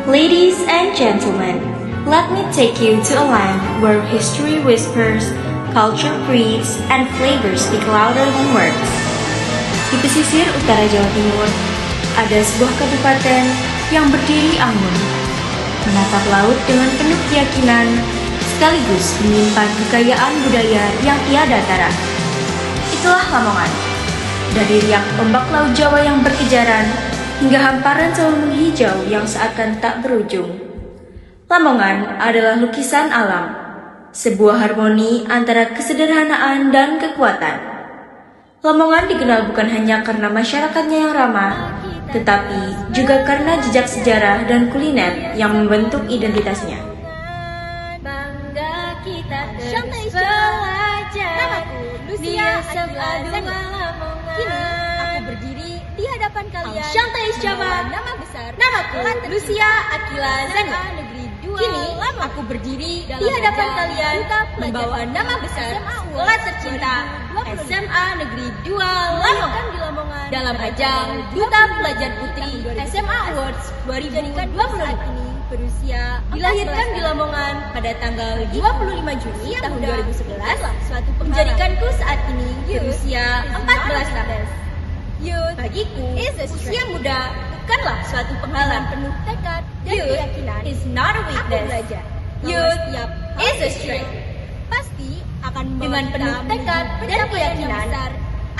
Ladies and gentlemen, let me take you to a land where history whispers, culture breathes, and flavors speak louder than words. Di pesisir utara Jawa Timur, ada sebuah kabupaten yang berdiri anggun, menatap laut dengan penuh keyakinan, sekaligus menyimpan kekayaan budaya yang tiada tara. Itulah Lamongan. Dari riak ombak laut Jawa yang berkejaran, hingga hamparan sawah menghijau yang seakan tak berujung. Lamongan adalah lukisan alam, sebuah harmoni antara kesederhanaan dan kekuatan. Lamongan dikenal bukan hanya karena masyarakatnya yang ramah, tetapi juga karena jejak sejarah dan kuliner yang membentuk identitasnya. Bangga kita terbelajar. Namaku Lucia Akila Lamongan. Kini aku berdiri di hadapan kalian. Nama besar. Namaku Lucia Akila Zani. Kini aku berdiri di hadapan kalian membawa nama besar sekolah tercinta SMA Negeri 2 Lamongan dalam ajang Duta Pelajar Putri SMA Awards 2025 berusia dilahirkan di Lamongan pada tanggal 25 Juni tahun 2011 menjadikanku saat ini berusia 14 tahun. Bagiku, usia muda bukanlah suatu penghalang, penuh tekad dan keyakinan. Is not a weakness. Youth is a strength. Pasti akan dengan penuh tekad dan keyakinan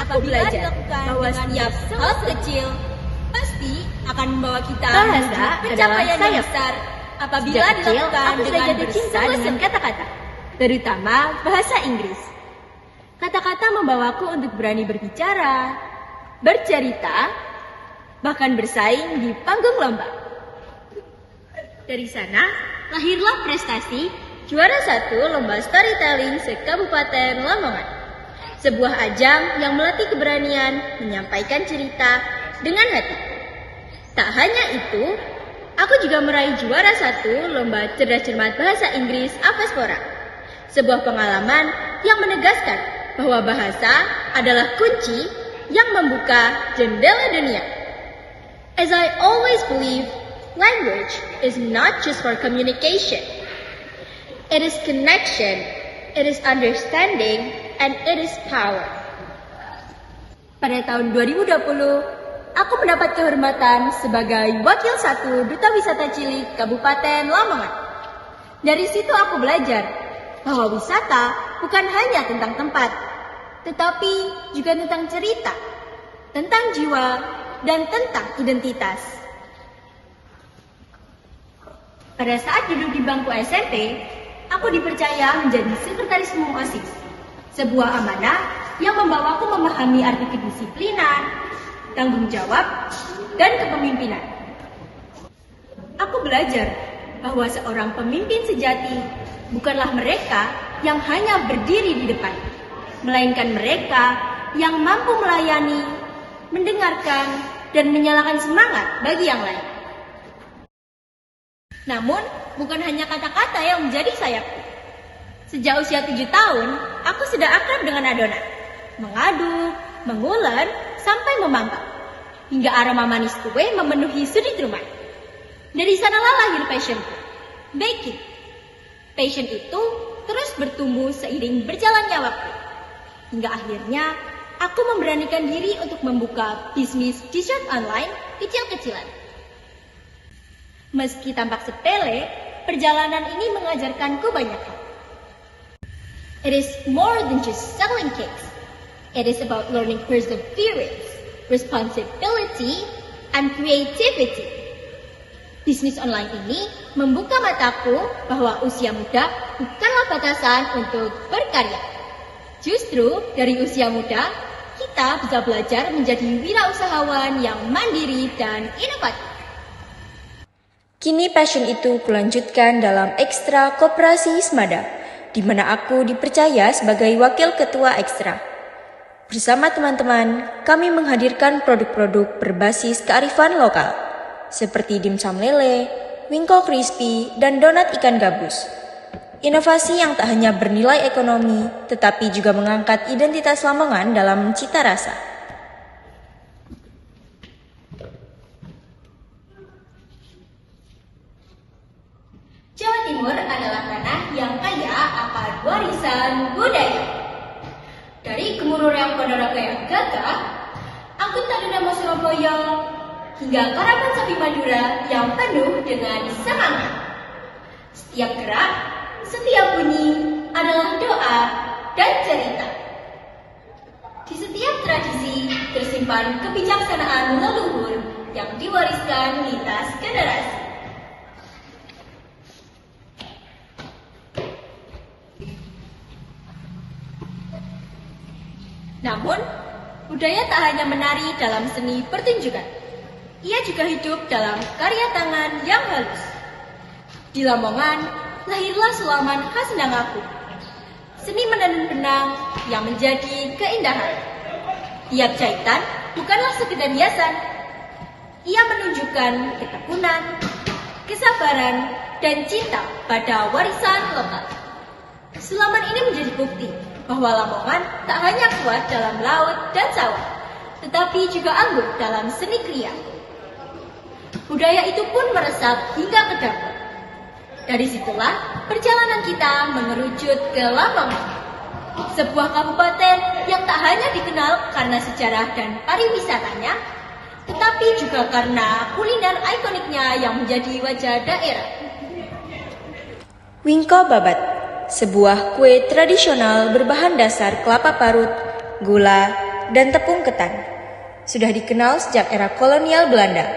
aku belajar bahwa setiap hal kecil pasti akan membawa kita menuju pencapaian yang besar apabila dilakukan dengan bercinta dengan kata-kata, terutama bahasa Inggris. Kata-kata membawaku untuk berani berbicara, bercerita, bahkan bersaing di panggung lomba. Dari sana, lahirlah prestasi juara 1 lomba storytelling se-Kabupaten Lamongan. Sebuah ajang yang melatih keberanian menyampaikan cerita dengan hati. Tak hanya itu, aku juga meraih juara 1 lomba cerdas cermat bahasa Inggris Avespora. Sebuah pengalaman yang menegaskan bahwa bahasa adalah kunci yang membuka jendela dunia. As I always believe, language is not just for communication. It is connection, it is understanding, and it is power. Pada tahun 2020, aku mendapat kehormatan sebagai Wakil 1 Duta Wisata Cilik Kabupaten Lamongan. Dari situ aku belajar bahwa wisata bukan hanya tentang tempat, tetapi juga tentang cerita, tentang jiwa, dan tentang identitas. Pada saat duduk di bangku SMP, aku dipercaya menjadi sekretaris umum OSIS, sebuah amanah yang membawaku memahami arti kedisiplinan, tanggung jawab, dan kepemimpinan. Aku belajar bahwa seorang pemimpin sejati bukanlah mereka yang hanya berdiri di depan, melainkan mereka yang mampu melayani, mendengarkan, dan menyalakan semangat bagi yang lain. Namun, bukan hanya kata-kata yang menjadi sayapku. Sejak usia 7 tahun, aku sudah akrab dengan adonan. Mengaduk, mengulek, sampai memanggang. Hingga aroma manis kue memenuhi sudut rumah. Dari sanalah lahir passionku, baking. Passion itu terus bertumbuh seiring berjalannya waktu. Hingga akhirnya, aku memberanikan diri untuk membuka bisnis t-shirt online kecil-kecilan. Meski tampak sepele, perjalanan ini mengajarkanku banyak hal. It is more than just selling cakes. It is about learning perseverance, responsibility, and creativity. Bisnis online ini membuka mataku bahwa usia muda bukanlah batasan untuk berkarya. Justru dari usia muda, kita bisa belajar menjadi wirausahawan yang mandiri dan inovatif. Kini passion itu kulanjutkan dalam Ekstra Koperasi Ismada, di mana aku dipercaya sebagai wakil ketua Ekstra. Bersama teman-teman, kami menghadirkan produk-produk berbasis kearifan lokal, seperti dimsum lele, wingko crispy, dan donat ikan gabus. Inovasi yang tak hanya bernilai ekonomi, tetapi juga mengangkat identitas Lamongan dalam cita rasa. Timur adalah tanah yang kaya akan warisan budaya. Dari Gemuruh Reang Ponorogo yang gagah, angkutan Dinamo Surabaya, hingga karavan sapi Madura yang penuh dengan semangat. Setiap gerak, setiap bunyi adalah doa dan cerita. Di setiap tradisi tersimpan kebijaksanaan leluhur yang diwariskan lintas generasi. Namun, budaya tak hanya menari dalam seni pertunjukan. Ia juga hidup dalam karya tangan yang halus. Di Lamongan, lahirlah sulaman khas Nangaku. Seni menenun benang yang menjadi keindahan. Tiap jahitan bukanlah sekedar hiasan. Ia menunjukkan ketekunan, kesabaran, dan cinta pada warisan lokal. Sulaman ini menjadi bukti bahwa Lamongan tak hanya kuat dalam laut dan sawah, tetapi juga anggun dalam seni kriya. Budaya itu pun meresap hingga ke dapur. Dari situlah perjalanan kita mengerucut ke Lamongan, sebuah kabupaten yang tak hanya dikenal karena sejarah dan pariwisatanya, tetapi juga karena kuliner ikoniknya yang menjadi wajah daerah. Wingko Babat, sebuah kue tradisional berbahan dasar kelapa parut, gula, dan tepung ketan. Sudah dikenal sejak era kolonial Belanda.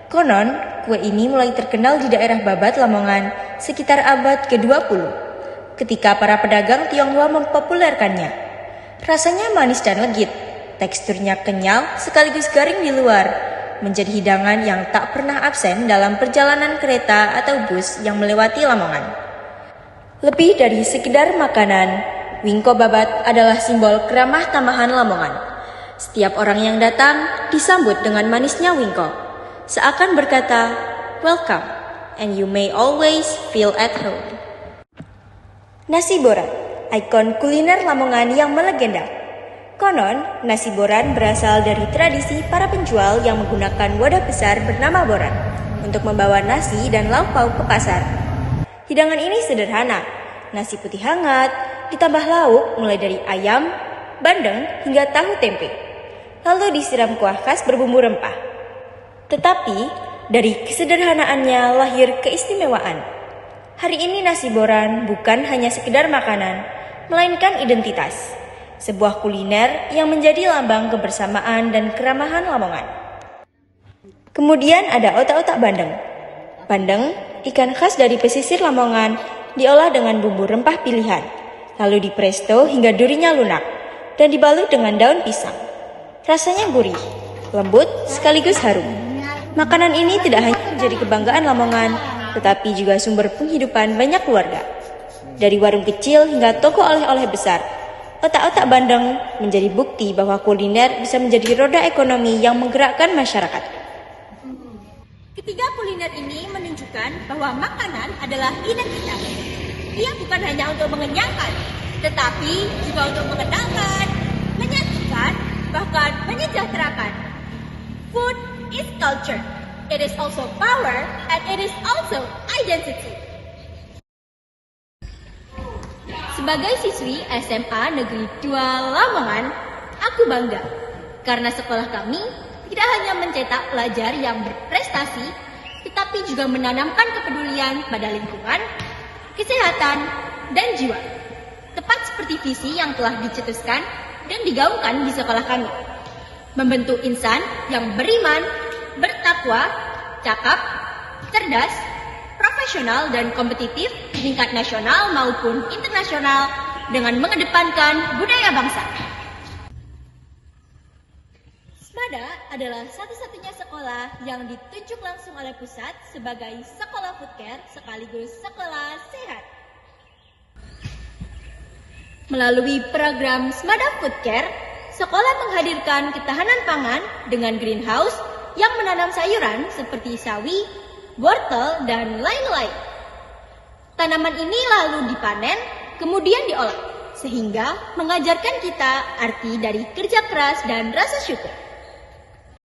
Konon, kue ini mulai terkenal di daerah Babat, Lamongan sekitar abad ke-20, ketika para pedagang Tionghoa mempopulerkannya. Rasanya manis dan legit, teksturnya kenyal sekaligus garing di luar, menjadi hidangan yang tak pernah absen dalam perjalanan kereta atau bus yang melewati Lamongan. Lebih dari sekedar makanan, Wingko Babat adalah simbol keramah tamahan Lamongan. Setiap orang yang datang disambut dengan manisnya Wingko, seakan berkata, "Welcome, and you may always feel at home." Nasi boran, ikon kuliner Lamongan yang melegenda. Konon, nasi boran berasal dari tradisi para penjual yang menggunakan wadah besar bernama boran untuk membawa nasi dan lauk pauk ke pasar. Hidangan ini sederhana, nasi putih hangat, ditambah lauk mulai dari ayam, bandeng, hingga tahu tempe. Lalu disiram kuah khas berbumbu rempah. Tetapi, dari kesederhanaannya lahir keistimewaan. Hari ini nasi boran bukan hanya sekedar makanan, melainkan identitas. Sebuah kuliner yang menjadi lambang kebersamaan dan keramahan Lamongan. Kemudian ada otak-otak bandeng. Bandeng, ikan khas dari pesisir Lamongan, diolah dengan bumbu rempah pilihan, lalu dipresto hingga durinya lunak, dan dibalut dengan daun pisang. Rasanya gurih, lembut, sekaligus harum. Makanan ini tidak hanya menjadi kebanggaan Lamongan, tetapi juga sumber penghidupan banyak keluarga. Dari warung kecil hingga toko oleh-oleh besar, otak-otak bandeng menjadi bukti bahwa kuliner bisa menjadi roda ekonomi yang menggerakkan masyarakat. Ketiga kuliner ini menunjukkan bahwa makanan adalah identitas. Ia bukan hanya untuk mengenyangkan, tetapi juga untuk mengenalkan, menyajikan, bahkan menyejahterakan. Food is culture. It is also power and it is also identity. Sebagai siswi SMA Negeri 2 Lamongan, aku bangga karena sekolah kami tidak hanya mencetak pelajar yang berprestasi, tetapi juga menanamkan kepedulian pada lingkungan, kesehatan, dan jiwa. Tepat seperti visi yang telah dicetuskan dan digaungkan di sekolah kami. Membentuk insan yang beriman, bertakwa, cakap, cerdas, profesional, dan kompetitif di tingkat nasional maupun internasional dengan mengedepankan budaya bangsa. Smada adalah satu-satunya sekolah yang ditunjuk langsung oleh pusat sebagai sekolah food care sekaligus sekolah sehat. Melalui program Smada Food Care, sekolah menghadirkan ketahanan pangan dengan greenhouse yang menanam sayuran seperti sawi, wortel, dan lain-lain. Tanaman ini lalu dipanen, kemudian diolah, sehingga mengajarkan kita arti dari kerja keras dan rasa syukur.